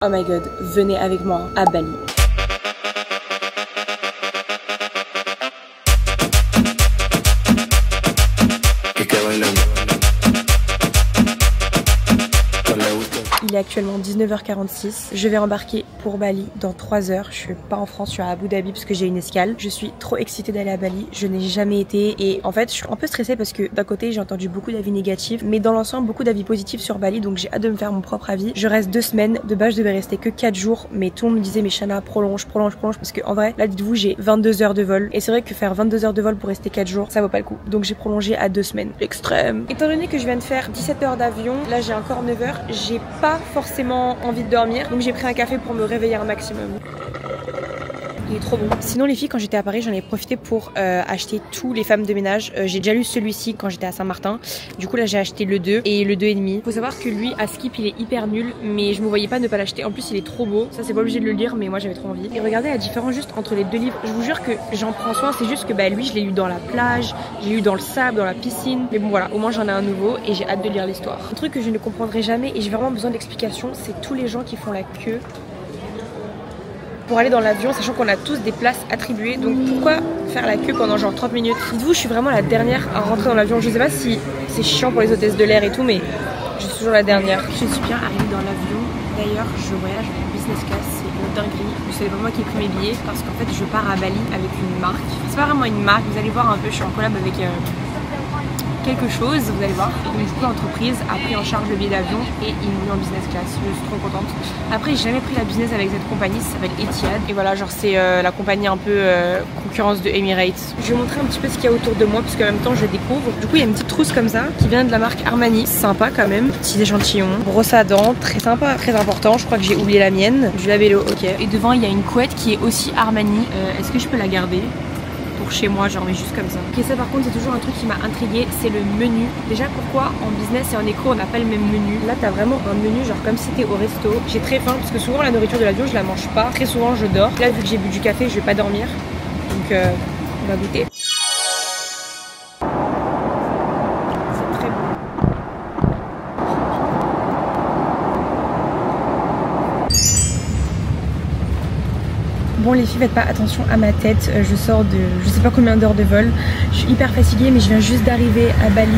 Oh my god, venez avec moi à Bali. Il est actuellement 19h46. Je vais embarquer pour Bali dans 3 heures. Je suis pas en France, je suis à Abu Dhabi parce que j'ai une escale. Je suis trop excitée d'aller à Bali. Je n'ai jamais été et en fait je suis un peu stressée parce que d'un côté j'ai entendu beaucoup d'avis négatifs, mais dans l'ensemble beaucoup d'avis positifs sur Bali, donc j'ai hâte de me faire mon propre avis. Je reste 2 semaines. De base je devais rester que 4 jours, mais tout le monde me disait mais Shana prolonge parce que en vrai là dites-vous j'ai 22 heures de vol et c'est vrai que faire 22 heures de vol pour rester 4 jours ça vaut pas le coup. Donc j'ai prolongé à 2 semaines. Extrême. Étant donné que je viens de faire 17 heures d'avion, là j'ai encore 9 heures, j'ai pas forcément envie de dormir, donc j'ai pris un café pour me réveiller un maximum. Il est trop bon. Sinon les filles, quand j'étais à Paris, j'en ai profité pour acheter tous les femmes de ménage. J'ai déjà lu celui-ci quand j'étais à Saint-Martin. Du coup là j'ai acheté le 2 et le 2,5. Faut savoir que lui à Skip il est hyper nul, mais je me voyais pas ne pas l'acheter. En plus il est trop beau. Ça c'est pas obligé de le lire, mais moi j'avais trop envie. Et regardez la différence juste entre les deux livres. Je vous jure que j'en prends soin. C'est juste que bah lui je l'ai lu dans la plage, je l'ai lu dans le sable, dans la piscine. Mais bon voilà, au moins j'en ai un nouveau et j'ai hâte de lire l'histoire. Un truc que je ne comprendrai jamais et j'ai vraiment besoin d'explications, c'est tous les gens qui font la queue pour aller dans l'avion, sachant qu'on a tous des places attribuées. Donc pourquoi faire la queue pendant genre 30 minutes? Dites-vous, je suis vraiment la dernière à rentrer dans l'avion. Je sais pas si c'est chiant pour les hôtesses de l'air et tout, mais je suis toujours la dernière. Je suis bien arrivée dans l'avion. D'ailleurs, je voyage en business class, c'est une dinguerie. C'est pas moi qui ai pris mes billets parce qu'en fait, je pars à Bali avec une marque. C'est pas vraiment une marque, vous allez voir un peu, je suis en collab avec quelque chose, vous allez voir. Donc du coup l'entreprise a pris en charge le billet d'avion et ils m'ont mis en business class. Je suis trop contente. Après j'ai jamais pris la business avec cette compagnie, ça s'appelle Etihad. Et voilà, genre c'est la compagnie un peu concurrence de Emirates. Je vais vous montrer un petit peu ce qu'il y a autour de moi parce qu'en même temps je découvre. Du coup il y a une petite trousse comme ça qui vient de la marque Armani. Sympa quand même. Petit échantillon. Brosse à dents, très sympa, très important. Je crois que j'ai oublié la mienne. Du labello, ok. Et devant il y a une couette qui est aussi Armani. Est-ce que je peux la garder pour chez moi, genre mais juste comme ça. Ok, ça par contre c'est toujours un truc qui m'a intriguée, c'est le menu. Déjà pourquoi en business et en éco on n'a pas le même menu? Là t'as vraiment un menu genre comme si t'es au resto. J'ai très faim parce que souvent la nourriture de l'avion je la mange pas. Très souvent je dors. Là vu que j'ai bu du café je vais pas dormir. Donc on va goûter. C'est très bon. Bon les filles, faites pas attention à ma tête, je sors de je sais pas combien d'heures de vol, je suis hyper fatiguée mais je viens juste d'arriver à Bali.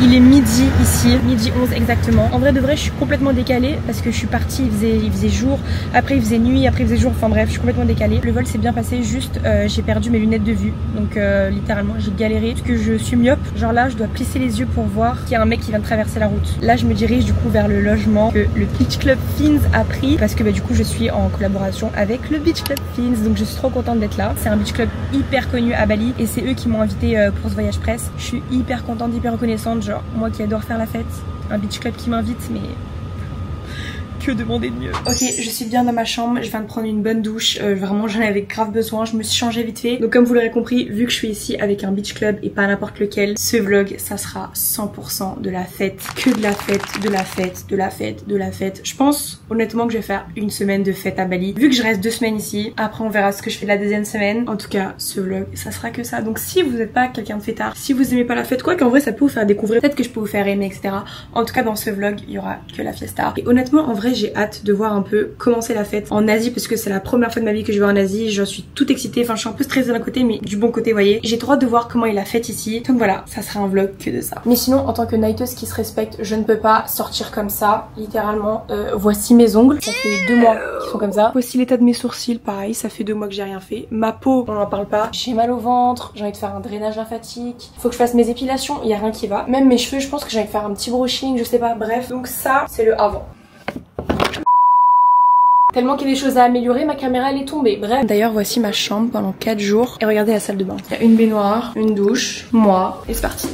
Il est midi ici, midi 11 exactement. En vrai de vrai je suis complètement décalée parce que je suis partie, il faisait jour, après il faisait nuit, après il faisait jour, enfin bref je suis complètement décalée. Le vol s'est bien passé, juste j'ai perdu mes lunettes de vue, donc littéralement j'ai galéré parce que je suis myope. Genre là je dois plisser les yeux pour voir qu'il y a un mec qui vient de traverser la route. Là je me dirige du coup vers le logement que le Beach Club Fins a pris parce que bah, du coup je suis en collaboration avec le Beach Club Fins, donc je suis trop contente d'être là. C'est un beach club hyper connu à Bali et c'est eux qui m'ont invité pour ce voyage presse. Je suis hyper contente, hyper reconnaissante, genre moi qui adore faire la fête, un beach club qui m'invite, mais que demander de mieux? Ok, je suis bien dans ma chambre, je viens de prendre une bonne douche, vraiment j'en avais grave besoin, je me suis changée vite fait. Donc comme vous l'aurez compris, vu que je suis ici avec un beach club et pas n'importe lequel, ce vlog ça sera 100% de la fête, que de la fête, de la fête, de la fête, de la fête. Je pense honnêtement que je vais faire une semaine de fête à Bali, vu que je reste 2 semaines ici. Après on verra ce que je fais de la deuxième semaine. En tout cas ce vlog ça sera que ça, donc si vous n'êtes pas quelqu'un de fêtard, si vous aimez pas la fête, quoi qu'en vrai ça peut vous faire découvrir, peut-être que je peux vous faire aimer, etc. En tout cas dans ce vlog il y aura que la fiesta. Et honnêtement en vrai j'ai hâte de voir un peu comment c'est la fête en Asie parce que c'est la première fois de ma vie que je vais en Asie. Je suis toute excitée, enfin je suis un peu stressée d'un côté mais du bon côté, vous voyez. J'ai trop hâte de voir comment est la fête ici. Donc voilà, ça sera un vlog que de ça. Mais sinon en tant que nighteuse qui se respecte, je ne peux pas sortir comme ça, littéralement. Voici mes ongles, ça fait 2 mois qu'ils sont comme ça. Voici l'état de mes sourcils, pareil, ça fait 2 mois que j'ai rien fait. Ma peau, on n'en parle pas. J'ai mal au ventre, j'ai envie de faire un drainage lymphatique. Faut que je fasse mes épilations, il y a rien qui va. Même mes cheveux, je pense que j'ai envie de faire un petit brushing, je sais pas, bref. Donc ça, c'est le avant. Tellement qu'il y a des choses à améliorer, ma caméra elle est tombée, bref. D'ailleurs voici ma chambre pendant 4 jours. Et regardez la salle de bain. Il y a une baignoire, une douche, moi, et c'est parti.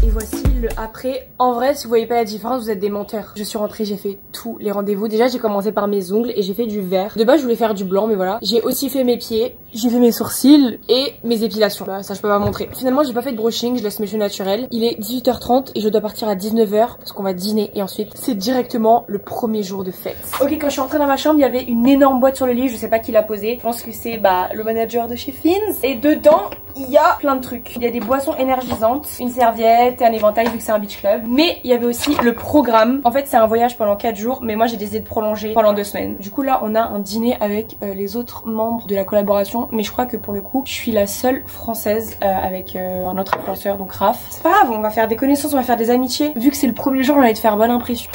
Et voici le Après, en vrai, si vous voyez pas la différence, vous êtes des menteurs. Je suis rentrée, j'ai fait tous les rendez-vous. Déjà, j'ai commencé par mes ongles et j'ai fait du vert. De base, je voulais faire du blanc, mais voilà. J'ai aussi fait mes pieds, j'ai fait mes sourcils et mes épilations. Bah, ça, je peux pas montrer. Finalement, j'ai pas fait de brushing, je laisse mes cheveux naturels. Il est 18h30 et je dois partir à 19h parce qu'on va dîner et ensuite, c'est directement le premier jour de fête. Ok, quand je suis rentrée dans ma chambre, il y avait une énorme boîte sur le lit. Je sais pas qui l'a posée. Je pense que c'est le manager de chez Fins. Et dedans, il y a plein de trucs. Il y a des boissons énergisantes, une serviette et un éventail vu que c'est un beach club. Mais il y avait aussi le programme. En fait, c'est un voyage pendant 4 jours, mais moi j'ai décidé de prolonger pendant 2 semaines. Du coup, là, on a un dîner avec les autres membres de la collaboration. Mais je crois que pour le coup, je suis la seule française avec un autre influenceur, donc Raph. C'est pas grave, on va faire des connaissances, on va faire des amitiés. Vu que c'est le premier jour, on a envie de faire bonne impression.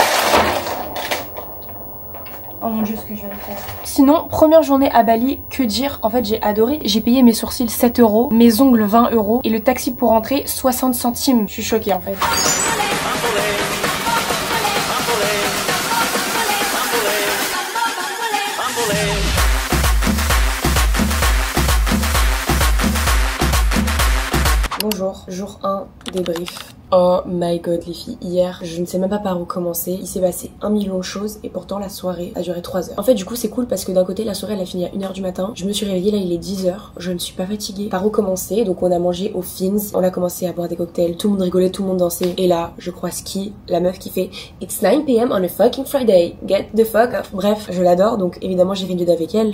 Oh mon dieu, ce que je viens de faire. Sinon, première journée à Bali, que dire? En fait, j'ai adoré. J'ai payé mes sourcils 7 €, mes ongles 20 € et le taxi pour rentrer 60 centimes. Je suis choquée en fait. Bonjour, jour 1, débrief. Oh my god les filles, hier je ne sais même pas par où commencer. Il s'est passé 1 million de choses et pourtant la soirée a duré 3 heures. En fait du coup c'est cool parce que d'un côté la soirée elle a fini à 1 h du matin. Je me suis réveillée, là il est 10 h, je ne suis pas fatiguée. Par où commencer? Donc on a mangé au Fins, on a commencé à boire des cocktails, tout le monde rigolait, tout le monde dansait. Et là je croise qui? La meuf qui fait It's 9 p.m. on a fucking Friday, get the fuck off. Bref, je l'adore donc évidemment j'ai fait une vidéo avec elle.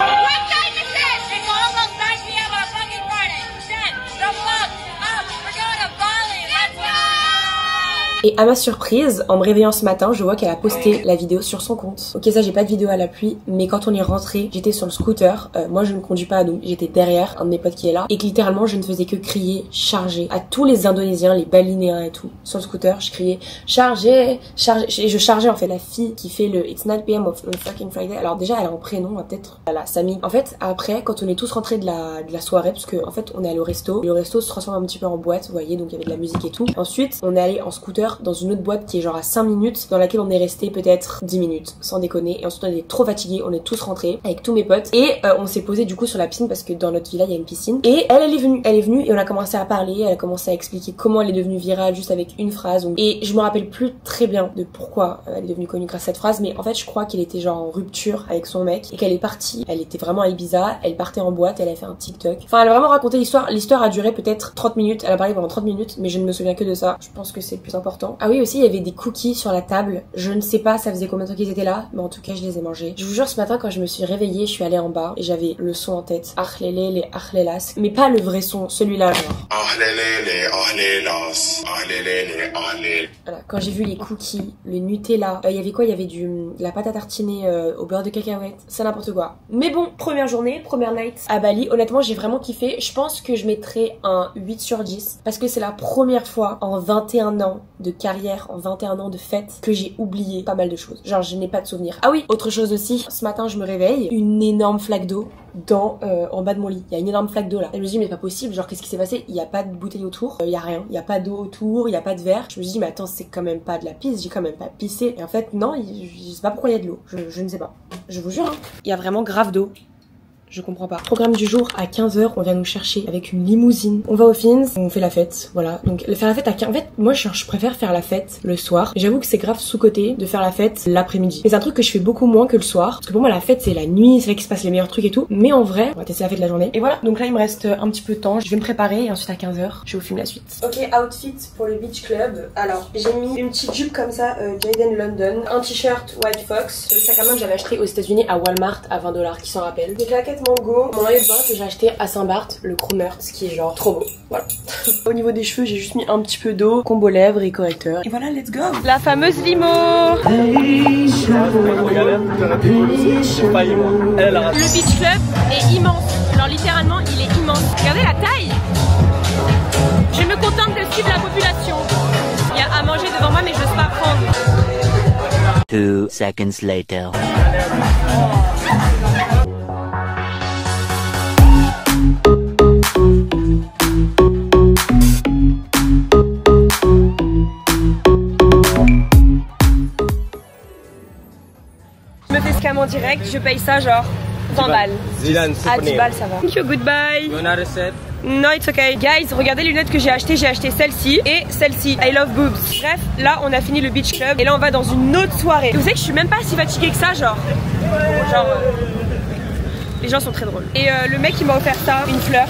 Et à ma surprise, en me réveillant ce matin, je vois qu'elle a posté la vidéo sur son compte. Ok, ça j'ai pas de vidéo à l'appui, mais quand on est rentré, j'étais sur le scooter. Moi je ne conduis pas, donc j'étais derrière un de mes potes qui est là. Et que littéralement je ne faisais que crier chargé à tous les Indonésiens, les Balinéens et tout. Sur le scooter, je criais chargé, chargé. Et je chargeais en fait la fille qui fait le It's 9 p.m. of fucking Friday. Alors déjà elle a un prénom, peut-être. Voilà, Samy. En fait, après, quand on est tous rentrés de la soirée, parce que en fait on est allé au resto. Le resto se transforme un petit peu en boîte, vous voyez, donc il y avait de la musique et tout. Ensuite, on est allé en scooter dans une autre boîte qui est genre à 5 minutes, dans laquelle on est resté peut-être 10 minutes, sans déconner. Et ensuite on était trop fatigués, on est tous rentrés avec tous mes potes et on s'est posé du coup sur la piscine parce que dans notre villa il y a une piscine. Et elle est venue et on a commencé à parler, elle a commencé à expliquer comment elle est devenue virale juste avec une phrase. Et je me rappelle plus très bien de pourquoi elle est devenue connue grâce à cette phrase, mais en fait je crois qu'elle était genre en rupture avec son mec et qu'elle est partie, elle était vraiment à Ibiza, elle partait en boîte, elle a fait un TikTok. Enfin elle a vraiment raconté l'histoire, l'histoire a duré peut-être 30 minutes, elle a parlé pendant 30 minutes, mais je ne me souviens que de ça. Je pense que c'est le plus important. Ah oui, aussi il y avait des cookies sur la table, je ne sais pas ça faisait combien de temps qu'ils étaient là, mais en tout cas je les ai mangés. Je vous jure, ce matin quand je me suis réveillée, je suis allée en bas et j'avais le son en tête, Ahlele les Ahlelas, mais pas le vrai son, celui-là genre Ahlele les Ahlelas, Ahlele les Ahlel. Voilà, quand j'ai vu les cookies, le Nutella, il y avait quoi? Il y avait la pâte à tartiner au beurre de cacahuète, c'est n'importe quoi. Mais bon, première journée, première night à Bali, honnêtement j'ai vraiment kiffé. Je pense que je mettrais un 8 sur 10 parce que c'est la première fois en 21 ans de carrière, en 21 ans de fête, que j'ai oublié pas mal de choses. Genre je n'ai pas de souvenirs. Ah oui, autre chose aussi, ce matin je me réveille, une énorme flaque d'eau en bas de mon lit. Il y a une énorme flaque d'eau là. Et je me dis mais c'est pas possible, genre qu'est-ce qui s'est passé? Il y a pas de bouteille autour, il y a rien, il y a pas d'eau autour, il y a pas de verre. Je me dis mais attends, c'est quand même pas de la pisse, j'ai quand même pas pissé. Et en fait non, je sais pas pourquoi il y a de l'eau. Je ne sais pas. Je vous jure, hein. Il y a vraiment grave d'eau. Je comprends pas. Programme du jour, à 15 h, on vient nous chercher avec une limousine. On va au Fins, on fait la fête, voilà. Donc faire la fête à 15... En fait, moi je préfère faire la fête le soir. J'avoue que c'est grave sous-côté de faire la fête l'après-midi. Mais c'est un truc que je fais beaucoup moins que le soir. Parce que pour moi la fête c'est la nuit, c'est là qu'il se passe les meilleurs trucs et tout. Mais en vrai, on va tester la fête la journée. Et voilà, donc là il me reste un petit peu de temps. Je vais me préparer et ensuite à 15 h, je vous filme la suite. Ok, outfit pour le beach club. Alors, j'ai mis une petite jupe comme ça, Jaden London. Un t-shirt White Fox. Le sac à main que j'avais acheté aux États-Unis à Walmart à 20 $, qui s'en rappelle. Des jaquettes Mango, mon maillot de bain que j'ai acheté à Saint-Barth, le Krummertz, qui est genre trop beau. Voilà. Au niveau des cheveux, j'ai juste mis un petit peu d'eau, combo lèvres et correcteur. Et voilà, let's go. La fameuse limo. Le beach club est immense. Genre littéralement, il est immense. Regardez la taille. Je me contente de suivre la population. Il y a à manger devant moi, mais je n'ose pas prendre. 2 seconds later. Je me fais scam en direct, je paye ça genre 20 balles. Zilan, à 10 balles ça va. Thank you, goodbye. You wanna reset? No, it's okay. Guys, regardez les lunettes que j'ai achetées celle-ci et celle-ci. I love boobs. Bref, là on a fini le beach club et là on va dans une autre soirée. Et vous savez que je suis même pas si fatiguée que ça, genre les gens sont très drôles. Et le mec il m'a offert ça, une fleur.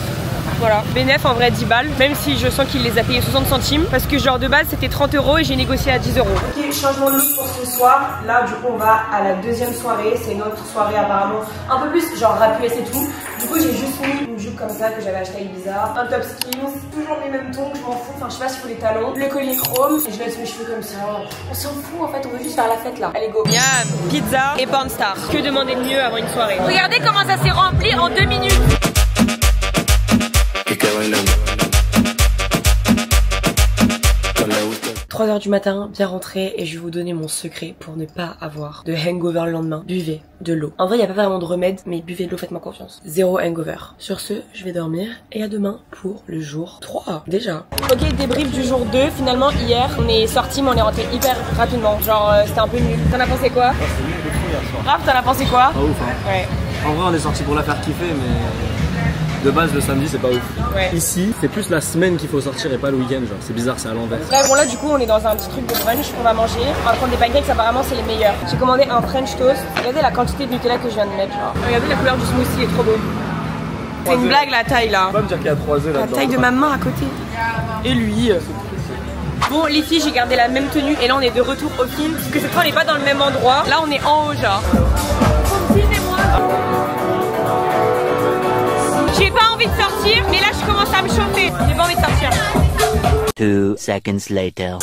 Voilà, bénéf en vrai 10 balles, même si je sens qu'il les a payés 60 centimes parce que genre de base c'était 30 € et j'ai négocié à 10 €. Ok, changement de look pour ce soir. Là du coup on va à la deuxième soirée, c'est notre soirée apparemment un peu plus genre rap US et tout. Du coup j'ai juste mis une jupe comme ça que j'avais acheté à Ibiza, un top skin, toujours les mêmes tons, je m'en fous, enfin je sais pas s'il faut les talons, le collier chrome et je laisse mes cheveux comme ça. On s'en fout en fait, on veut juste faire la fête là. Allez go. Miam, pizza et pornstar. Que demander de mieux avant une soirée? Regardez comment ça s'est rempli en 2 minutes. 3 h du matin, bien rentré et je vais vous donner mon secret pour ne pas avoir de hangover le lendemain. Buvez de l'eau. En vrai, il n'y a pas vraiment de remède, mais buvez de l'eau, faites-moi confiance. 0 hangover. Sur ce, je vais dormir et à demain pour le jour 3. Déjà. Ok, débrief du jour 2. Finalement, hier, on est sortis, mais on est rentré hyper rapidement. Genre, c'était un peu nul. T'en as pensé quoi? C'était nul de fou hier soir. Raph, t'en as pensé quoi? Pas ouf, hein. Ouais. En vrai, on est sorti pour la faire kiffer, mais de base, le samedi, c'est pas ouf. Ouais. Ici, c'est plus la semaine qu'il faut sortir et pas le week-end. Genre, c'est bizarre, c'est à l'envers. Là, bon, là, du coup, on est dans un petit truc de brunch qu'on va manger. On va prendre des pancakes, apparemment, c'est les meilleurs. J'ai commandé un French toast. Regardez la quantité de Nutella que je viens de mettre, genre. Regardez la couleur du smoothie, il est trop beau. C'est une blague, la taille, là. Tu vas me dire qu'il y a 3 œufs là-dedans. La taille de ma main à côté. Et lui. Bon, les filles, j'ai gardé la même tenue. Et là, on est de retour au film. Parce que cette fois, on n'est pas dans le même endroit. Là, on est en haut, genre. Filmez-moi. J'ai pas envie de sortir, mais là je commence à me chauffer. J'ai pas envie de sortir. 2 seconds later.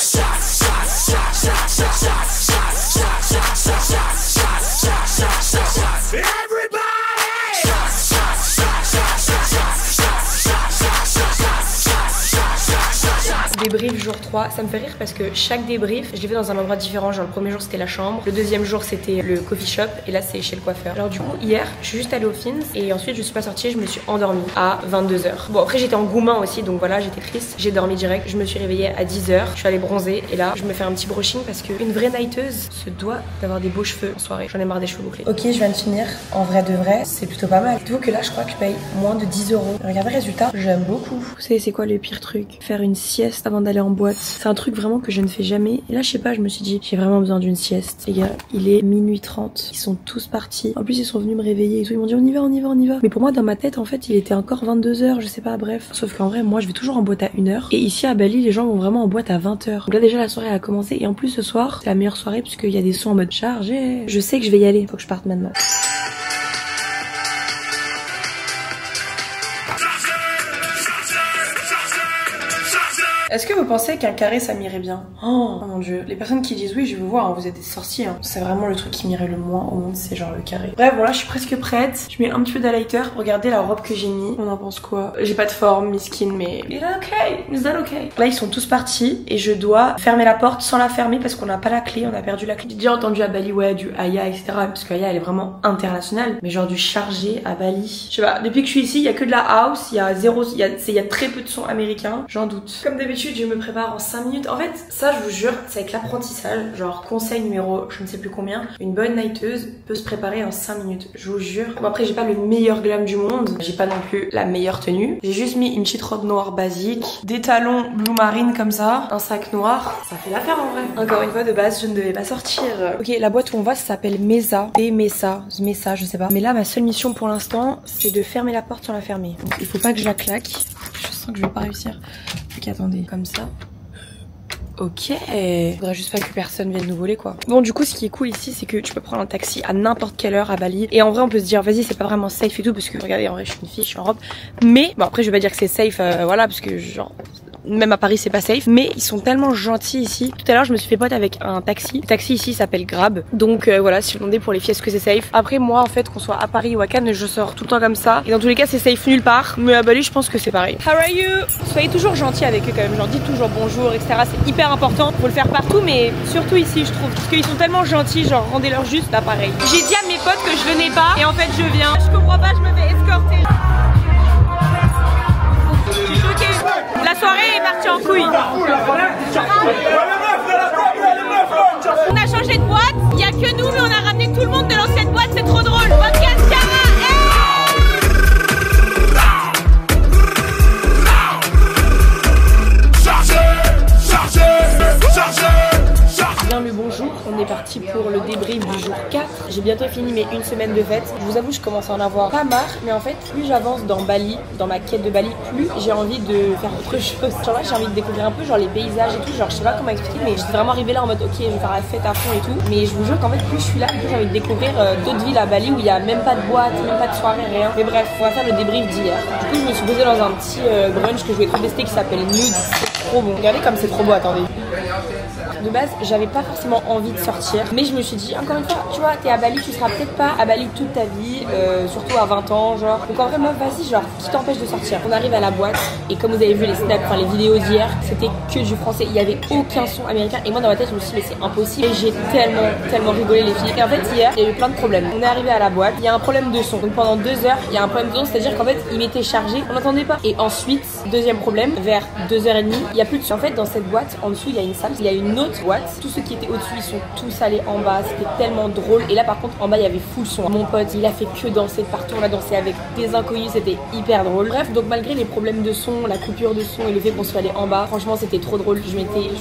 Débrief jour 3, ça me fait rire parce que chaque débrief, je l'ai fait dans un endroit différent. Genre le premier jour c'était la chambre, le deuxième jour c'était le coffee shop et là c'est chez le coiffeur. Alors du coup hier, je suis juste allée au Fins et ensuite je suis pas sortie, je me suis endormie à 22 h. Bon après j'étais en goumin aussi donc voilà, j'étais triste. J'ai dormi direct, je me suis réveillée à 10 h, je suis allée bronzer et là je me fais un petit brushing parce qu'une vraie nighteuse se doit d'avoir des beaux cheveux en soirée. J'en ai marre des cheveux bouclés. Ok, je viens de finir. En vrai de vrai, c'est plutôt pas mal. Dites-vous que là je crois que je paye moins de 10 €. Regardez le résultat, j'aime beaucoup. Vous savez c'est quoi le pire truc? Faire une sieste avant d'aller en boîte. C'est un truc vraiment que je ne fais jamais. Et là, je sais pas, je me suis dit, j'ai vraiment besoin d'une sieste. Les gars, il est minuit 30. Ils sont tous partis. En plus, ils sont venus me réveiller et tout. Ils m'ont dit, on y va, on y va, on y va. Mais pour moi, dans ma tête, en fait, il était encore 22 h, je sais pas, bref. Sauf qu'en vrai, moi, je vais toujours en boîte à 1 h. Et ici, à Bali, les gens vont vraiment en boîte à 20 h. Donc là, déjà, la soirée a commencé. Et en plus, ce soir, c'est la meilleure soirée puisqu'il y a des sons en mode chargé. Je sais que je vais y aller. Faut que je parte maintenant. Est-ce que vous pensez qu'un carré ça m'irait bien? Oh mon dieu, les personnes qui disent oui je veux voir, hein, vous êtes des sorciers, hein. C'est vraiment le truc qui m'irait le moins au monde, c'est genre le carré. Bref bon là je suis presque prête, je mets un petit peu d'highlighter, regardez la robe que j'ai mis, on en pense quoi? J'ai pas de forme, miskin mais is that okay? Is that okay? Là ils sont tous partis et je dois fermer la porte sans la fermer parce qu'on n'a pas la clé, on a perdu la clé. J'ai déjà entendu à Bali ouais du Aya etc parce que Aya elle est vraiment internationale, mais genre du chargé à Bali. Je sais pas, depuis que je suis ici il y a que de la house, il y a zéro, il y a très peu de sons américains, j'en doute. Comme d'habitude je me prépare en 5 minutes. En fait, ça je vous jure, c'est avec l'apprentissage. Genre conseil numéro je ne sais plus combien. Une bonne nighteuse peut se préparer en 5 minutes. Je vous jure. Bon après j'ai pas le meilleur glam du monde. J'ai pas non plus la meilleure tenue. J'ai juste mis une petite robe noire basique. Des talons blue marine comme ça. Un sac noir. Ça fait l'affaire en vrai. Encore une fois de base je ne devais pas sortir. Ok la boîte où on va ça s'appelle Mesa. Mesa je sais pas. Mais là ma seule mission pour l'instant c'est de fermer la porte sans la fermer. Donc il faut pas que je la claque. Je sens que je vais pas réussir. Ok attendez, comme ça. Ok, faudrait juste pas que personne vienne nous voler quoi. Bon du coup ce qui est cool ici c'est que tu peux prendre un taxi à n'importe quelle heure à Bali. Et en vrai on peut se dire vas-y c'est pas vraiment safe et tout parce que regardez en vrai je suis une fille, je suis en robe. Mais bon après je vais pas dire que c'est safe voilà parce que genre même à Paris c'est pas safe, mais ils sont tellement gentils ici. Tout à l'heure je me suis fait pote avec un taxi. Le taxi ici s'appelle Grab. Donc voilà, si vous demandez pour les filles est-ce que c'est safe. Après moi en fait qu'on soit à Paris ou à Cannes, je sors tout le temps comme ça. Et dans tous les cas c'est safe nulle part. Mais à Bali je pense que c'est pareil. How are you? Soyez toujours gentils avec eux quand même. Genre dites toujours bonjour etc. C'est hyper important. Faut le faire partout mais surtout ici je trouve. Parce qu'ils sont tellement gentils, genre rendez-leur juste là pareil. J'ai dit à mes potes que je venais pas et en fait je viens. Je comprends pas, je me fais escorter. Je suis choquée. La soirée est partie en couille. On a changé de boîte, il n'y a que nous mais on a ramené tout le monde de l'ancienne boîte, c'est trop drôle. Podcast Cara, partie pour le débrief du jour 4. J'ai bientôt fini mes 1 semaine de fête. Je vous avoue, je commence à en avoir pas marre, mais en fait, plus j'avance dans Bali, dans ma quête de Bali, plus j'ai envie de faire autre chose. Genre là, j'ai envie de découvrir un peu genre les paysages et tout. Genre, je sais pas comment expliquer, mais je suis vraiment arrivée là en mode ok, je vais faire la fête à fond et tout. Mais je vous jure qu'en fait, plus je suis là, plus j'ai envie de découvrir d'autres villes à Bali où il y a même pas de boîte, même pas de soirée, rien. Mais bref, on va faire le débrief d'hier. Du coup, je me suis posée dans un petit brunch que je voulais trop tester qui s'appelle Nude. C'est trop bon. Regardez comme c'est trop beau, attendez. De base, j'avais pas forcément envie de sortir, mais je me suis dit, encore une fois, tu vois, t'es à Bali, tu seras peut-être pas à Bali toute ta vie, surtout à 20 ans, genre. Donc en vrai, meuf, vas-y, genre, qui t'empêche de sortir? On arrive à la boîte, et comme vous avez vu les snaps, enfin les vidéos d'hier, c'était que du français, il y avait aucun son américain, et moi dans ma tête, je me suis dit, mais c'est impossible, et j'ai tellement rigolé les filles. Et en fait, hier, il y a eu plein de problèmes. On est arrivé à la boîte, il y a un problème de son, donc pendant 2 heures, il y a un problème de son, c'est-à-dire qu'en fait, il m'était chargé, on n'entendait pas. Et ensuite, deuxième problème, vers 2h30, il y a plus de son. En fait, dans cette boîte, en dessous, il y a une salle, il y a une autre boîte, tous ceux qui étaient au-dessus, ils sont tous allés en bas, c'était tellement drôle. Et là, par contre, en bas, il y avait full son. Mon pote, il a fait que danser de partout, on a dansé avec des inconnus, c'était hyper drôle. Bref, donc malgré les problèmes de son, la coupure de son et le fait qu'on soit allé en bas, franchement, c'était trop drôle.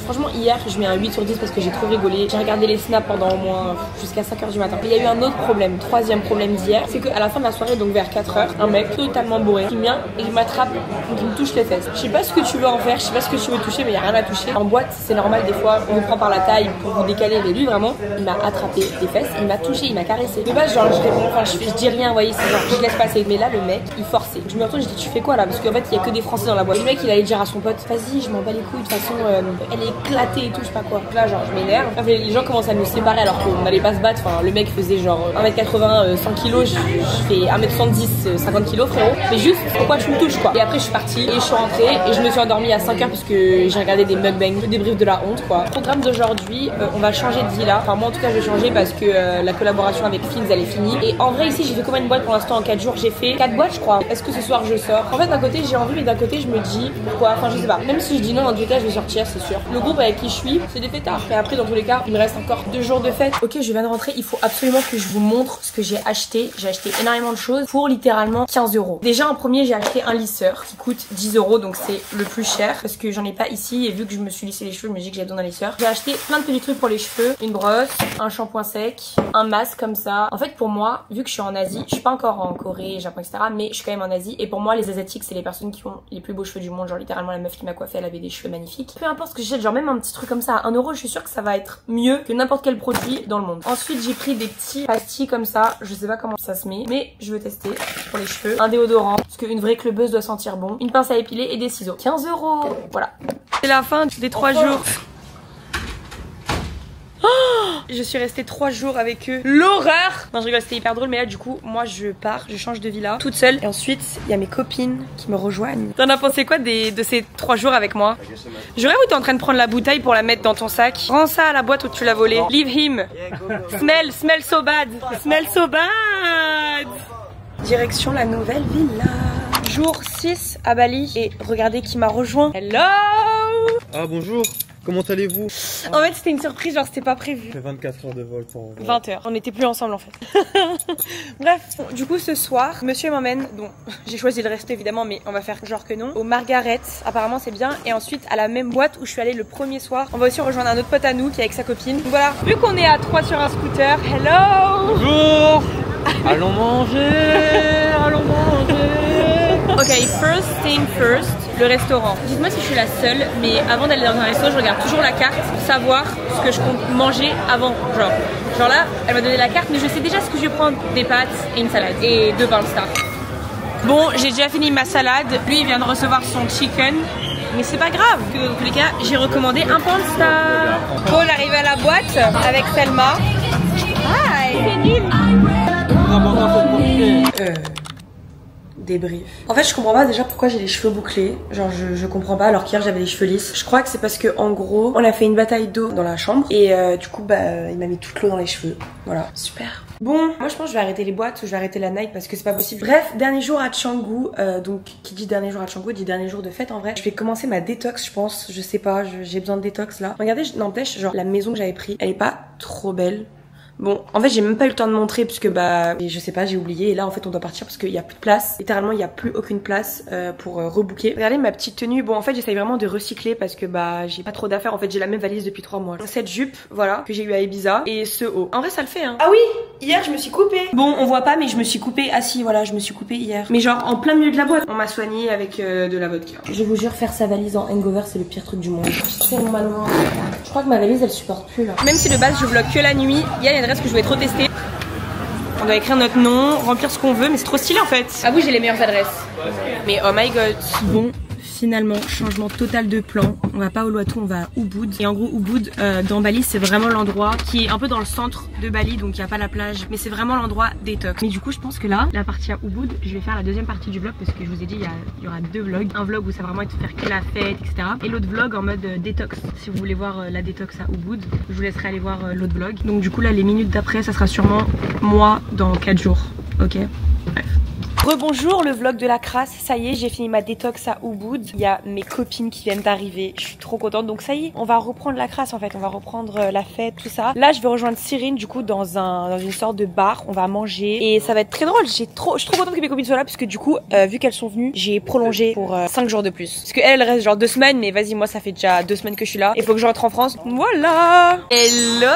Franchement, hier, je mets un 8 sur 10 parce que j'ai trop rigolé. J'ai regardé les snaps pendant au moins jusqu'à 5h du matin. Et il y a eu un autre problème, troisième problème d'hier, c'est qu'à la fin de la soirée, donc vers 4h, un mec totalement bourré qui vient et il m'attrape, donc il me touche les fesses. Je sais pas ce que tu veux en faire, je sais pas ce que tu veux toucher, mais il y a rien à toucher. En boîte, c'est normal, des fois, on vous prend par la taille pour vous décaler, mais lui, vraiment, il m'a attrapé des fesses, il m'a touché, il m'a caressé. De base, genre, je réponds, enfin, je dis rien, vous voyez, c'est genre, je laisse passer. Mais là, le mec, il forçait. Je me retourne, je dis, tu fais quoi là? Parce qu'en fait, il y a que des Français dans la boîte. Le mec, il allait dire à son pote, vas-y, je m'en bats les couilles, de toute façon, elle est éclatée et tout, je sais pas quoi. Là, genre, je m'énerve. Les gens commencent à nous séparer alors qu'on n'allait pas se battre. Enfin, le mec faisait genre 1m80, 100 kg, je fais 1m70, 50 kg, frérot. Mais juste, pourquoi tu me touches, quoi? Et après, je suis partie et je suis rentrée et je me suis endormie à 5h parce que j'ai regardé des mukbangs, le débrief de la honte, quoi. Programme d'aujourd'hui, on va changer de villa. Enfin, moi, en tout cas, je vais changer parce que la collaboration avec Fins, elle est finie. Et en vrai, ici, j'ai fait combien de boîtes pour l'instant en 4 jours? J'ai fait 4 boîtes, je crois. Est-ce que ce soir, je sors? En fait, d'un côté, j'ai envie, mais d'un côté, je me dis, pourquoi? Enfin, je sais pas. Même si je dis non, dans tous les cas, je vais sortir, c'est sûr. Le groupe avec qui je suis, c'est des fêtards. Et après, dans tous les cas, il me reste encore 2 jours de fête. Ok, je viens de rentrer. Il faut absolument que je vous montre ce que j'ai acheté. J'ai acheté énormément de choses pour littéralement 15 €. Déjà, en premier, j'ai acheté un lisseur qui coûte 10 €. Donc, c'est le plus cher parce que j'en ai pas ici. Et vu que je me suis lissé les cheveux, je me dis que j'ai besoin d'un lisseur. J'ai acheté plein de petits trucs pour les cheveux. Une brosse, un shampoing sec, un masque comme ça. En fait, pour moi, vu que je suis en Asie, je suis pas encore en Corée, Japon, etc. Mais je suis quand même en Asie. Et pour moi, les Asiatiques, c'est les personnes qui ont les plus beaux cheveux du monde. Genre, littéralement, la meuf qui m'a coiffé, elle avait des cheveux magnifiques. Peu importe ce que j'achète, genre même un petit truc comme ça à 1 €, je suis sûre que ça va être mieux que n'importe quel produit dans le monde. Ensuite, j'ai pris des petits pastilles comme ça. Je sais pas comment ça se met, mais je veux tester pour les cheveux. Un déodorant, parce qu'une vraie clubeuse doit sentir bon. Une pince à épiler et des ciseaux. 15 €. Voilà. C'est la fin des 3 jours. Je suis restée 3 jours avec eux. L'horreur! Non, je rigole, c'était hyper drôle, mais là, du coup, moi, je pars, je change de villa toute seule. Et ensuite, il y a mes copines qui me rejoignent. T'en as pensé quoi de ces 3 jours avec moi? J'aurais où t'es en train de prendre la bouteille pour la mettre dans ton sac. Rends ça à la boîte où tu l'as volée. Leave him. Smell so bad. Smell so bad. Direction la nouvelle villa. Jour 6 à Bali. Et regardez qui m'a rejoint. Hello! Ah, bonjour. Comment allez-vous? En fait, c'était une surprise, genre c'était pas prévu. Fait 24 heures de vol pour 20 heures. On n'était plus ensemble en fait. Bref, du coup ce soir, monsieur m'emmène, bon, j'ai choisi le resto évidemment, mais on va faire genre que non, au Margaret. Apparemment c'est bien. Et ensuite à la même boîte où je suis allée le premier soir, on va aussi rejoindre un autre pote à nous qui est avec sa copine. Donc voilà, vu qu'on est à 3 sur un scooter, hello. Bonjour. Allons manger. Allons manger. Ok, first thing first, le restaurant. Dites-moi si je suis la seule, mais avant d'aller dans un resto, je regarde toujours la carte pour savoir ce que je compte manger avant. Genre là, elle m'a donné la carte, mais je sais déjà ce que je vais prendre. Des pâtes et une salade. Et 2 pains star. Bon, j'ai déjà fini ma salade. Lui, il vient de recevoir son chicken. Mais c'est pas grave, dans tous les cas, j'ai recommandé un pain star. Bon, on arrive à la boîte avec Selma. Hi, c'est nul. Débrief. En fait, je comprends pas déjà pourquoi j'ai les cheveux bouclés. Genre, je comprends pas, alors qu'hier j'avais les cheveux lisses. Je crois que c'est parce que, en gros, on a fait une bataille d'eau dans la chambre. Et du coup, bah, il m'a mis toute l'eau dans les cheveux. Voilà, super. Bon, moi je pense que je vais arrêter les boîtes ou je vais arrêter la night parce que c'est pas possible. Bref, dernier jour à Canggu. Donc, qui dit dernier jour à Canggu dit dernier jour de fête en vrai. Je vais commencer ma détox, je pense. Je sais pas, j'ai besoin de détox là. Regardez, n'empêche, genre, la maison que j'avais pris, elle est pas trop belle. Bon, en fait j'ai même pas eu le temps de montrer parce que bah je sais pas, j'ai oublié et là en fait on doit partir parce qu'il y a plus de place. Littéralement il y a plus aucune place pour rebooker. Regardez ma petite tenue. Bon en fait j'essaye vraiment de recycler parce que bah j'ai pas trop d'affaires. En fait j'ai la même valise depuis 3 mois. Donc, cette jupe voilà que j'ai eu à Ibiza et ce haut. En vrai ça le fait hein. Ah oui, hier je me suis coupée. Bon on voit pas mais je me suis coupée. Ah si voilà je me suis coupée hier. Mais genre en plein milieu de la boîte. On m'a soignée avec de la vodka. Je vous jure faire sa valise en hangover c'est le pire truc du monde. C'est tellement mal loin. Je crois que ma valise elle supporte plus là. Même si de base je vlog que la nuit, il y a une adresse que je voulais trop tester. On doit écrire notre nom, remplir ce qu'on veut, mais c'est trop stylé en fait. Ah oui, j'ai les meilleures adresses. Mais oh my god. Bon, finalement, changement total de plan. On va pas à Uluwatu, on va à Ubud. Et en gros, Ubud, dans Bali, c'est vraiment l'endroit qui est un peu dans le centre de Bali, donc il n'y a pas la plage, mais c'est vraiment l'endroit détox. Mais du coup, je pense que là, la partie à Ubud, je vais faire la deuxième partie du vlog parce que je vous ai dit, il y aura 2 vlogs. Un vlog où ça va vraiment être faire que la fête, etc. Et l'autre vlog en mode détox. Si vous voulez voir la détox à Ubud, je vous laisserai aller voir l'autre vlog. Donc du coup, là, les minutes d'après, ça sera sûrement moi dans 4 jours. Ok? Bref. Rebonjour, le vlog de la crasse, ça y est j'ai fini ma détox à Ubud. Il y a mes copines qui viennent d'arriver, je suis trop contente. Donc ça y est, on va reprendre la crasse en fait, on va reprendre la fête, tout ça. Là je vais rejoindre Cyrine du coup dans une sorte de bar, on va manger et ça va être très drôle. Je suis trop contente que mes copines soient là parce que du coup vu qu'elles sont venues, j'ai prolongé pour 5 jours de plus. Parce qu'elles restent genre 2 semaines, mais vas-y moi ça fait déjà 2 semaines que je suis là. Il faut que je rentre en France. Voilà. Hello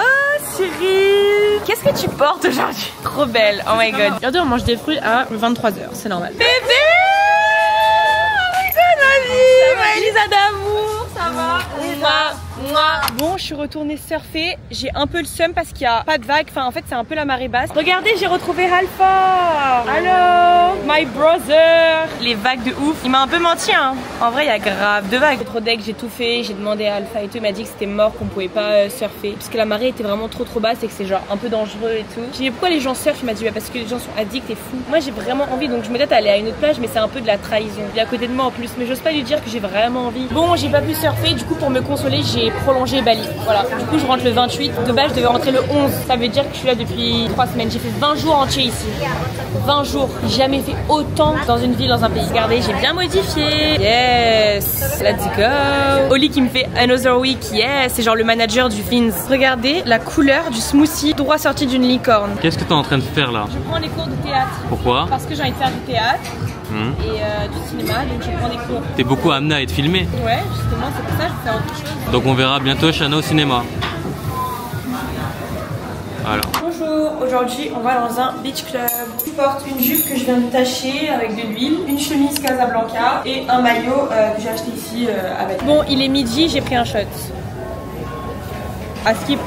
Cyrine. Qu'est-ce que tu portes aujourd'hui? Trop belle, oh my god. Regardez on mange des fruits à 23h. C'est normal. Bébé! C'est ma vie! Elisa d'amour, ça va? Bon, je suis retournée surfer. J'ai un peu le seum parce qu'il n'y a pas de vagues. Enfin, en fait, c'est un peu la marée basse. Regardez, j'ai retrouvé Alpha! Hello! My brother! Les vagues de ouf. Il m'a un peu menti, hein. En vrai, il y a grave de vagues. Trop deck, j'ai tout fait. J'ai demandé à Alpha et tout. Il m'a dit que c'était mort, qu'on pouvait pas surfer. Parce que la marée était vraiment trop basse et que c'est genre un peu dangereux et tout. J'ai dit pourquoi les gens surfent? Il m'a dit bah, parce que les gens sont addicts et fous. Moi, j'ai vraiment envie. Donc, je me tâte à aller à une autre plage, mais c'est un peu de la trahison. Il est à côté de moi en plus. Mais j'ose pas lui dire que j'ai vraiment envie. Bon, j'ai pas pu surfer. Du coup, pour me consoler, j'ai prolongé Bali. Voilà. Du coup, je rentre le 28. De base, je devais rentrer le 11. Ça veut dire que je suis là depuis 3 semaines. J'ai fait 20 jours entiers ici. 20 jours. J'ai jamais fait autant dans une ville, dans un pays. Regardez, j'ai bien modifié. Yes. Let's go. Oli qui me fait another week. Yes. C'est genre le manager du Fins. Regardez la couleur du smoothie droit sorti d'une licorne. Qu'est-ce que tu es en train de faire là? Je prends des cours de théâtre. Pourquoi? Parce que j'ai envie de faire du théâtre. Et du cinéma, donc je prends des cours. T'es beaucoup amené à être filmé. Ouais, justement, c'est pour ça que je vais faire autre chose. Donc on verra bientôt Shana au cinéma. Voilà. Bonjour, aujourd'hui on va dans un beach club. Je porte une jupe que je viens de tacher avec de l'huile, une chemise Casablanca et un maillot que j'ai acheté ici avec. Bon, il est midi, j'ai pris un shot. À skip.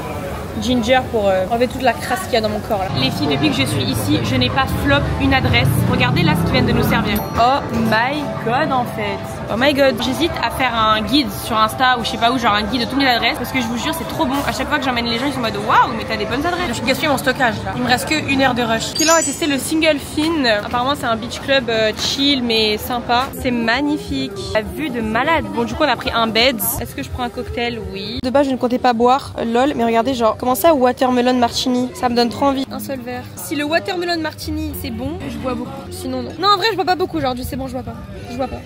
Ginger pour enlever toute la crasse qu'il y a dans mon corps là. Les filles, depuis que je suis ici, je n'ai pas flop une adresse. Regardez là ce qu'ils viennent de nous servir. Oh my god en fait. Oh my god. J'hésite à faire un guide sur Insta ou je sais pas où, genre un guide de toutes les adresses. Parce que je vous jure c'est trop bon. À chaque fois que j'emmène les gens ils sont en mode waouh mais t'as des bonnes adresses. Je suis gaspillé mon stockage là. Il me reste que 1 heure de rush. Là on va tester le Single Fin. Apparemment c'est un beach club chill mais sympa. C'est magnifique. La vue de malade. Bon du coup on a pris un bed. Est-ce que je prends un cocktail? Oui. De base je ne comptais pas boire. Lol mais regardez genre comment ça watermelon martini? Ça me donne trop envie. Un seul verre. Si le watermelon martini c'est bon, je bois beaucoup. Sinon non. Non en vrai je bois pas beaucoup aujourd'hui, c'est bon je bois pas. Je bois pas.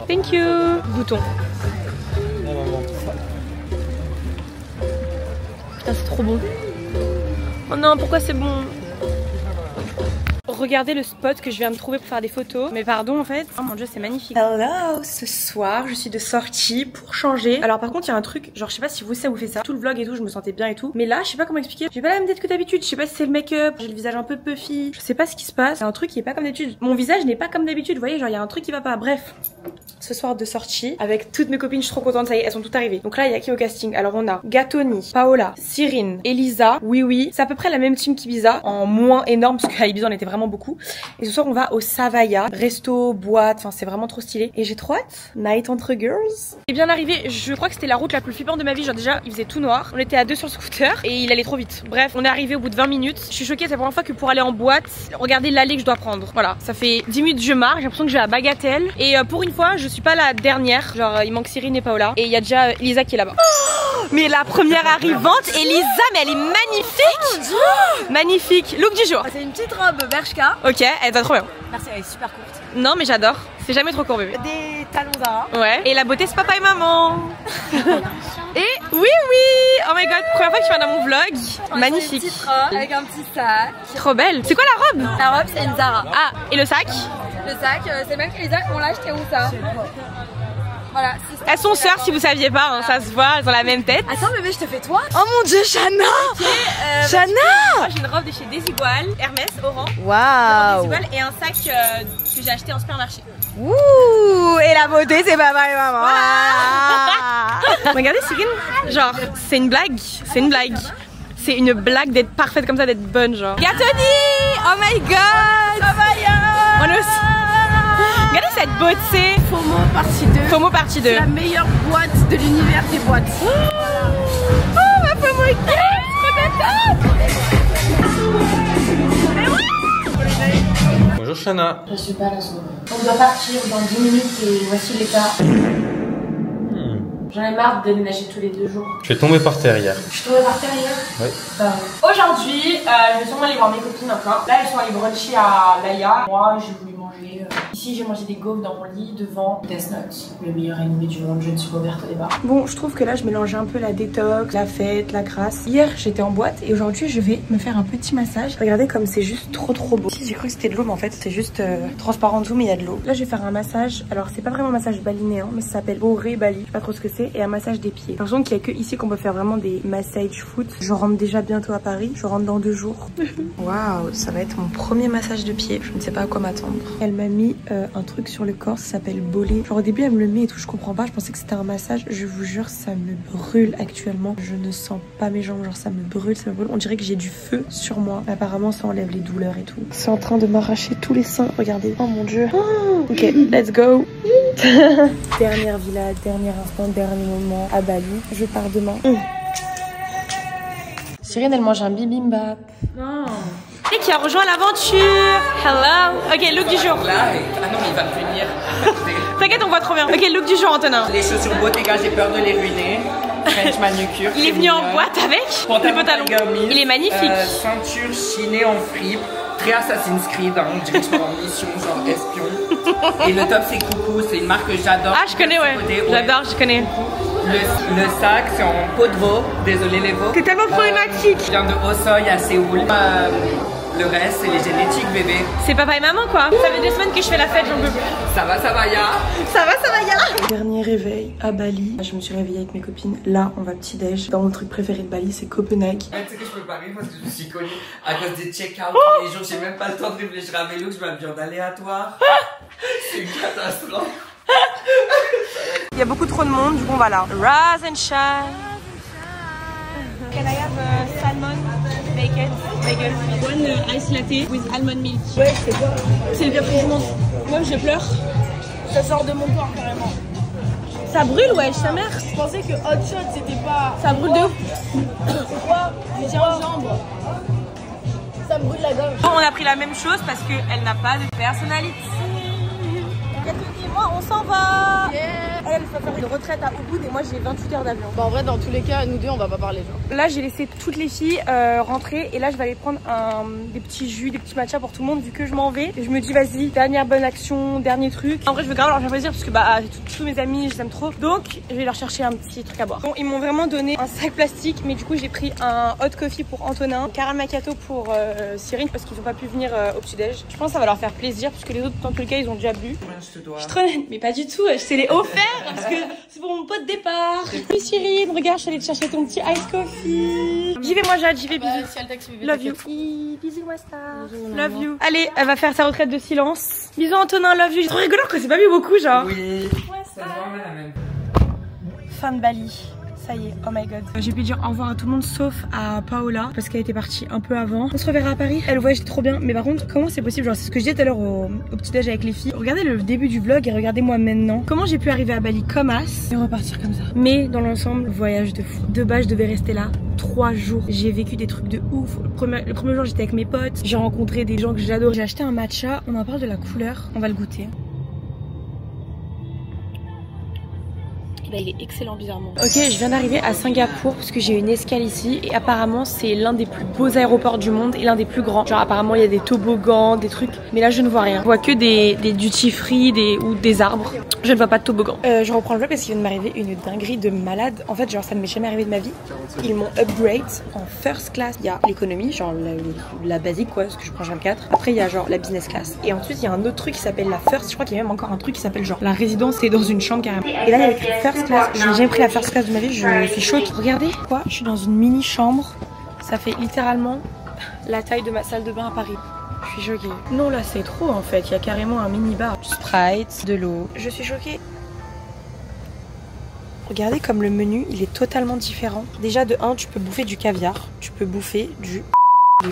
Thank you. Bouton. Putain c'est trop bon. Oh non pourquoi c'est bon? Regardez le spot que je viens de trouver pour faire des photos. Mais pardon en fait. Oh mon dieu c'est magnifique. Hello. Ce soir je suis de sortie pour changer. Alors par contre il y a un truc, genre je sais pas si vous ça vous fait ça. Tout le vlog et tout je me sentais bien et tout. Mais là je sais pas comment expliquer. J'ai pas la même tête que d'habitude. Je sais pas si c'est le make-up. J'ai le visage un peu puffy. Je sais pas ce qui se passe. C'est un truc qui est pas comme d'habitude. Mon visage n'est pas comme d'habitude. Vous voyez genre il y a un truc qui va pas. Bref. Ce soir de sortie avec toutes mes copines. Je suis trop contente. Ça y est elles sont toutes arrivées. Donc là il y a qui au casting? Alors on a Gatoni, Paola, Cyrine, Elisa, Oui. C'est à peu près la même team qu'Ibiza. En moins énorme parce qu'à Ibiza on était vraiment beaucoup. Et ce soir on va au Savaya, resto, boîte, enfin c'est vraiment trop stylé. Et j'ai trop hâte. Night entre girls. Et bien arrivé, je crois que c'était la route la plus flippante de ma vie. Genre déjà il faisait tout noir. On était à 2 sur le scooter et il allait trop vite. Bref, on est arrivé au bout de 20 minutes. Je suis choquée, c'est la première fois que pour aller en boîte, regardez l'allée que je dois prendre. Voilà, ça fait 10 minutes que je marche, j'ai l'impression que je vais à Bagatelle. Et pour une fois, je suis pas la dernière. Genre il manque Cyrine et Paola. Et il y a déjà Elisa qui est là-bas. Oh, mais la première arrivante, Elisa, mais elle est magnifique. Magnifique. Look du jour. C'est une petite robe Bershka. Ok, elle va trop bien. Merci, elle est super courte. Non mais j'adore. C'est jamais trop court bébé. Des talons Zara. Ouais. Et la beauté c'est papa et maman. Et oui oui, oh my god, première fois que tu viens dans mon vlog. Magnifique. Une petite robe avec un petit sac. Trop belle. C'est quoi la robe? La robe c'est une Zara. Ah, et le sac? Le sac, c'est même que les sacs on l'a acheté où ça? Voilà. Elles sont sœurs si vous saviez pas, hein, ça se voit, elles ont la même tête. Attends bébé, je te fais toi. Oh mon dieu, Chana! Chana! Moi j'ai une robe de chez Desigual, Hermès, Oran. Waouh! Desigual et un sac que j'ai acheté en supermarché. Ouh! Et la beauté, c'est papa et maman! Regardez Cyrine, genre, c'est une blague, c'est une blague. C'est une blague d'être parfaite comme ça, d'être bonne, genre. Gatoni! Oh my god! On est aussi... Regardez cette beauté! FOMO partie 2. FOMO partie 2. La meilleure boîte de l'univers des boîtes. Oh ma FOMO est Bonjour Shana. Je suis pas là, on doit partir dans 10 minutes et voici l'état. J'en ai marre de déménager tous les 2 jours. Je suis tombé par terre hier. Je suis tombée par terre hier. Oui. Aujourd'hui, je vais sûrement aller voir mes copines encore. Là, elles sont allées bruncher à Laïa. Moi, j'ai voulu manger. Ici, j'ai mangé des gaufres dans mon lit devant Death Note, le meilleur anime du monde. Je ne suis pas ouverte au débat. Bon, je trouve que là, je mélange un peu la détox, la fête, la grâce. Hier, j'étais en boîte et aujourd'hui, je vais me faire un petit massage. Regardez comme c'est juste trop beau. J'ai cru que c'était de l'eau, mais en fait, c'est juste transparent tout, mais il y a de l'eau. Là, je vais faire un massage. Alors, c'est pas vraiment un massage balinéen, mais ça s'appelle Boré Bali. Je sais pas trop ce que c'est. Et un massage des pieds. J'ai l'impression qu'il y a que ici qu'on peut faire vraiment des massages foot. Je rentre déjà bientôt à Paris. Je rentre dans 2 jours. Waouh, ça va être mon premier massage de pied. Je ne sais pas à quoi m'attendre. Elle m'a mis un truc sur le corps, ça s'appelle bolé. Genre au début elle me le met et tout, je comprends pas. Je pensais que c'était un massage. Je vous jure, ça me brûle actuellement. Je ne sens pas mes jambes, genre ça me brûle, ça me brûle. On dirait que j'ai du feu sur moi. Apparemment ça enlève les douleurs et tout. C'est en train de m'arracher tous les seins. Regardez. Oh mon dieu. Oh, ok, let's go. Dernière villa, dernier instant, dernier moment à Bali. Je pars demain. Cyrine, elle mange un bibimbap. Non. Et qui a rejoint l'aventure. Hello. Ok, look du jour. Là, ah non, il va me venir. T'inquiète, on voit trop bien. Ok, look du jour, Antonin. Les chaussures Bottega, j'ai peur de les ruiner. French manucure. Il est venu en boîte avec le pantalon. Il est magnifique. Ceinture chinée en fripe. Très Assassin's Creed, hein, on dirait que je suis en mission, genre espion. Et le top c'est Coucou, c'est une marque que j'adore. Ah, je connais, ouais. J'adore, je connais. Le sac c'est en peau de veau, désolé les veaux. C'est tellement problématique. Je viens de Hosoi à Séoul. Le reste c'est les génétiques bébé. C'est papa et maman quoi. Ça fait 2 semaines que je fais la fête, j'en peux plus. Ça va ya. Ça va ya. Dernier réveil à Bali. Je me suis réveillée avec mes copines. Là, on va petit-déj. Dans mon truc préféré de Bali, c'est Copenhague. Tu sais que je peux pas rire parce que je me suis connue à cause des check-out. Les jours, j'ai même pas le temps de réfléchir à mes looks, je m'habille en aléatoire. C'est une catastrophe. Il y a beaucoup trop de monde, du coup on va là. Rise and shine. Can I have salmon, bacon, bagel, one ice latte with almond milk. Ouais, c'est quoi? C'est le pire truc du monde. Moi je pleure. Ça sort de mon corps carrément. Ça brûle, ouais, sa mère. Je pensais que hot shot c'était pas. Ça brûle de ouf. C'est quoi? Tiens, jambe. Ça me brûle la gorge. Bon, on a pris la même chose parce qu'elle n'a pas de personnalité. Catherine et moi, on s'en va. Yeah. Elle va faire une retraite à Ubud et moi j'ai 28 heures d'avion. Bah en vrai, dans tous les cas, nous deux, on va pas parler. Genre. Là, j'ai laissé toutes les filles rentrer et là, je vais aller prendre des petits jus, des petits matchas pour tout le monde vu que je m'en vais. Et je me dis, vas-y, dernière bonne action, dernier truc. En vrai, je veux grave leur faire plaisir parce que bah, tous mes amis, je les aime trop. Donc, je vais leur chercher un petit truc à boire. Bon, ils m'ont vraiment donné un sac plastique, mais du coup, j'ai pris un hot coffee pour Antonin, un caramel macchiato pour Cyrine parce qu'ils n'ont pas pu venir au petit-déj. Je pense que ça va leur faire plaisir parce que les autres, dans tous les cas, ils ont déjà bu. Je te dois. Je suis trop honnête, mais pas du tout, je te l'ai offert parce que c'est pour mon pot de départ. Oui Cyrine, regarde, je suis allée te chercher ton petit ice coffee. J'y vais moi Jade, j'y vais, bisous. Love you. Bisous ma star. Love you. Allez, elle va faire sa retraite de silence. Bisous Antonin, love you. J'ai trop rigolo que c'est pas vu beaucoup genre. Oui, ça se voit la même. Fin de Bali. Ça y est, oh my god. J'ai pu dire au revoir à tout le monde sauf à Paola parce qu'elle était partie un peu avant. On se reverra à Paris. Elle voyage trop bien. Mais par contre, comment c'est possible? Genre, c'est ce que je disais tout à l'heure au petit-déj avec les filles. Regardez le début du vlog et regardez-moi maintenant. Comment j'ai pu arriver à Bali comme as et repartir comme ça. Mais dans l'ensemble, voyage de fou. De base, je devais rester là 3 jours. J'ai vécu des trucs de ouf. Le premier jour, j'étais avec mes potes. J'ai rencontré des gens que j'adore. J'ai acheté un matcha. On en parle de la couleur. On va le goûter. Bah, il est excellent bizarrement. Ok, je viens d'arriver à Singapour parce que j'ai une escale ici et apparemment c'est l'un des plus beaux aéroports du monde et l'un des plus grands. Genre apparemment il y a des toboggans, des trucs, mais là je ne vois rien. Je vois que des duty free ou des arbres. Je ne vois pas de toboggan. Je reprends le vlog parce qu'il vient de m'arriver une dinguerie de malade. En fait genre ça ne m'est jamais arrivé de ma vie. Ils m'ont upgrade en first class. Il y a l'économie, genre la basique quoi, parce que je prends 24. Après il y a genre la business class. Et ensuite il y a un autre truc qui s'appelle la first. Je crois qu'il y a même encore un truc qui s'appelle genre la résidence, c'est dans une chambre carrément. Et là il y a écrit first class. Je n'ai jamais pris la first class de ma vie, je suis choquée. Regardez quoi, je suis dans une mini chambre. Ça fait littéralement la taille de ma salle de bain à Paris. Je suis choquée. Non là c'est trop en fait, il y a carrément un mini bar. Sprite, de l'eau. Je suis choquée. Regardez comme le menu il est totalement différent. Déjà de 1 tu peux bouffer du caviar, tu peux bouffer du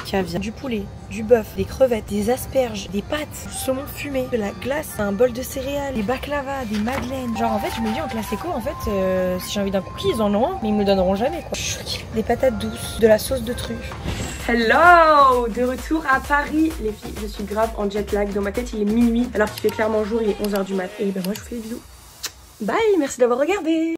caviar, du poulet, du bœuf, des crevettes, des asperges, des pâtes, du saumon fumé, de la glace, un bol de céréales, des baklava, des madeleines. Genre en fait je me dis en classe éco en fait si j'ai envie d'un cookie ils en ont un mais ils me le donneront jamais quoi. Des patates douces, de la sauce de truffe. Hello! De retour à Paris les filles, je suis grave en jet lag. Dans ma tête il est minuit alors qu'il fait clairement jour, il est 11h du mat. Et ben moi je vous fais des bisous. Bye, merci d'avoir regardé.